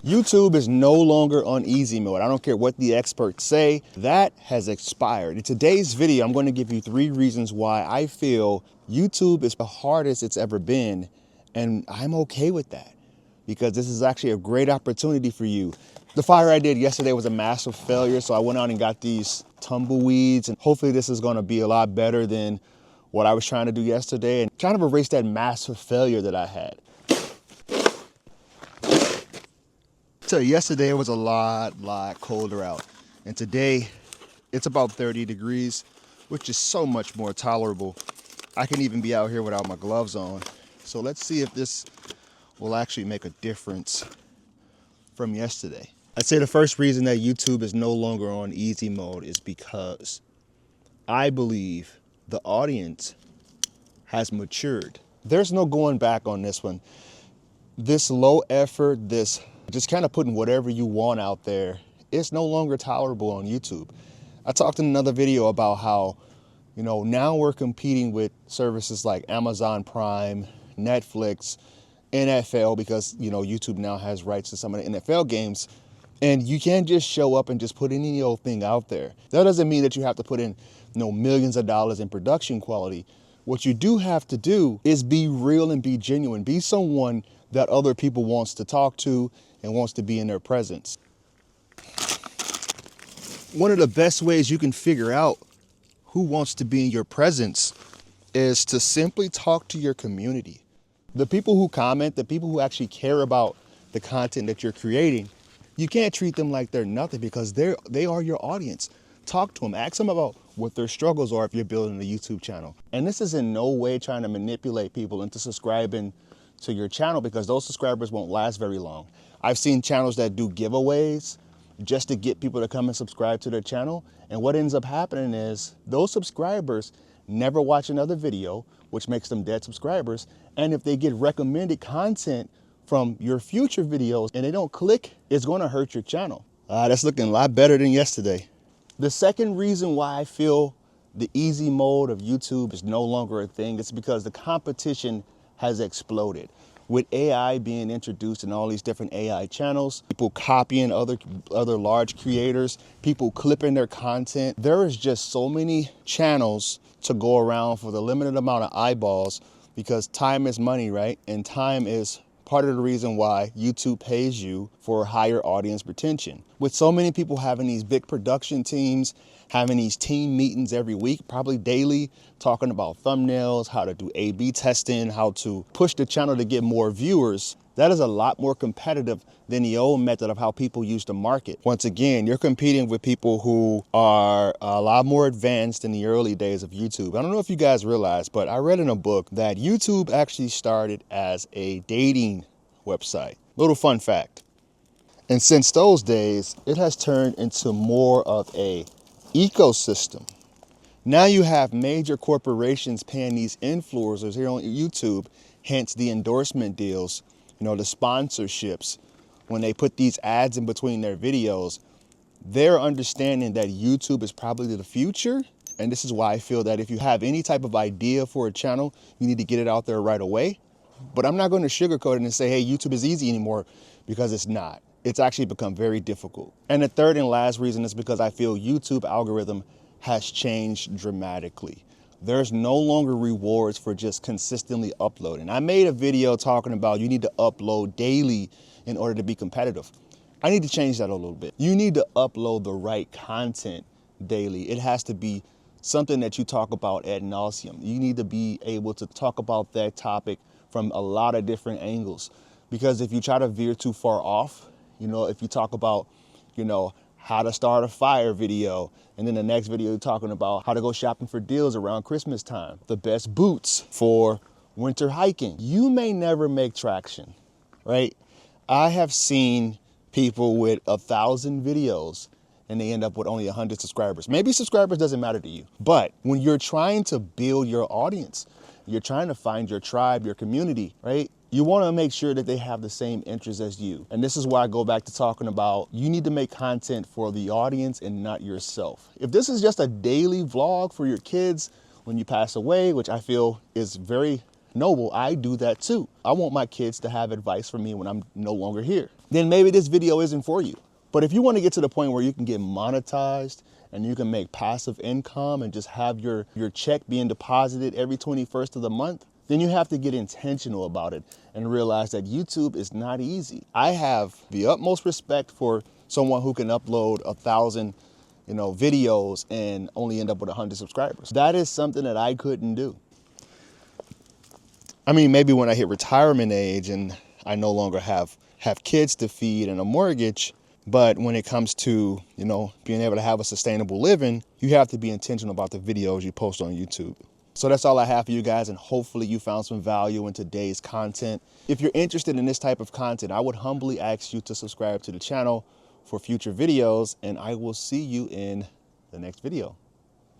YouTube is no longer on easy mode. I don't care what the experts say, that has expired. In today's video, I'm going to give you 3 reasons why I feel YouTube is the hardest it's ever been, and I'm okay with that because this is actually a great opportunity for you. The fire I did yesterday was a massive failure, so I went out and got these tumbleweeds, and hopefully this is going to be a lot better than what I was trying to do yesterday and kind of erase that massive failure that I had. So yesterday it was a lot colder out, and today it's about 30 degrees, which is so much more tolerable. I can even be out here without my gloves on. So let's see if this will actually make a difference from yesterday. I'd say the first reason that YouTube is no longer on easy mode is because I believe the audience has matured. There's no going back on this one. This low effort, this just kind of putting whatever you want out there, it's no longer tolerable on YouTube. I talked in another video about how, now we're competing with services like Amazon Prime, Netflix, NFL, because, YouTube now has rights to some of the NFL games. And you can't just show up and just put any old thing out there. That doesn't mean that you have to put in, millions of dollars in production quality. What you do have to do is be real and be genuine. Be someone that other people wants to talk to and wants to be in their presence. One of the best ways you can figure out who wants to be in your presence is to simply talk to your community. The people who comment, the people who actually care about the content that you're creating, you can't treat them like they're nothing because they are your audience. Talk to them, ask them about what their struggles are if you're building a YouTube channel. And this is in no way trying to manipulate people into subscribing to your channel, because those subscribers won't last very long. I've seen channels that do giveaways just to get people to come and subscribe to their channel. And what ends up happening is those subscribers never watch another video, which makes them dead subscribers. And if they get recommended content from your future videos and they don't click, it's going to hurt your channel. That's looking a lot better than yesterday. The second reason why I feel the easy mode of YouTube is no longer a thing is because the competition has exploded. With AI being introduced in all these different AI channels, people copying other large creators, people clipping their content. There is just so many channels to go around for the limited amount of eyeballs, because time is money, right? And time is part of the reason why YouTube pays you for higher audience retention. With so many people having these big production teams, having these team meetings every week, probably daily, talking about thumbnails, how to do A/B testing, how to push the channel to get more viewers, that is a lot more competitive than the old method of how people used to market. Once again, you're competing with people who are a lot more advanced in the early days of YouTube. I don't know if you guys realize, but I read in a book that YouTube actually started as a dating website. Little fun fact. And since those days, it has turned into more of a ecosystem. Now you have major corporations paying these influencers here on YouTube, hence the endorsement deals, the sponsorships. When they put these ads in between their videos, they're understanding that YouTube is probably the future. And this is why I feel that if you have any type of idea for a channel, you need to get it out there right away. But I'm not going to sugarcoat it and say, hey, YouTube is easy anymore, because it's not. It's actually become very difficult. And the third and last reason is because I feel YouTube algorithm has changed dramatically. There's no longer rewards for just consistently uploading. I made a video talking about you need to upload daily in order to be competitive. I need to change that a little bit. You need to upload the right content daily. It has to be something that you talk about ad nauseum. You need to be able to talk about that topic from a lot of different angles. Because if you try to veer too far off, if you talk about, how to start a fire video, and then the next video you're talking about how to go shopping for deals around Christmas time, the best boots for winter hiking, you may never make traction, right? I have seen people with 1,000 videos and they end up with only 100 subscribers. Maybe subscribers doesn't matter to you, but when you're trying to build your audience, you're trying to find your tribe, your community, right? You want to make sure that they have the same interests as you. And this is why I go back to talking about you need to make content for the audience and not yourself. If this is just a daily vlog for your kids when you pass away, which I feel is very noble, I do that too. I want my kids to have advice from me when I'm no longer here. then maybe this video isn't for you. But if you want to get to the point where you can get monetized and you can make passive income and just have your check being deposited every 21st of the month, then you have to get intentional about it and realize that YouTube is not easy. I have the utmost respect for someone who can upload 1,000, videos and only end up with 100 subscribers. That is something that I couldn't do. I mean, maybe when I hit retirement age and I no longer have kids to feed and a mortgage, but when it comes to, being able to have a sustainable living, you have to be intentional about the videos you post on YouTube. So that's all I have for you guys, and hopefully you found some value in today's content. If you're interested in this type of content, I would humbly ask you to subscribe to the channel for future videos, and I will see you in the next video.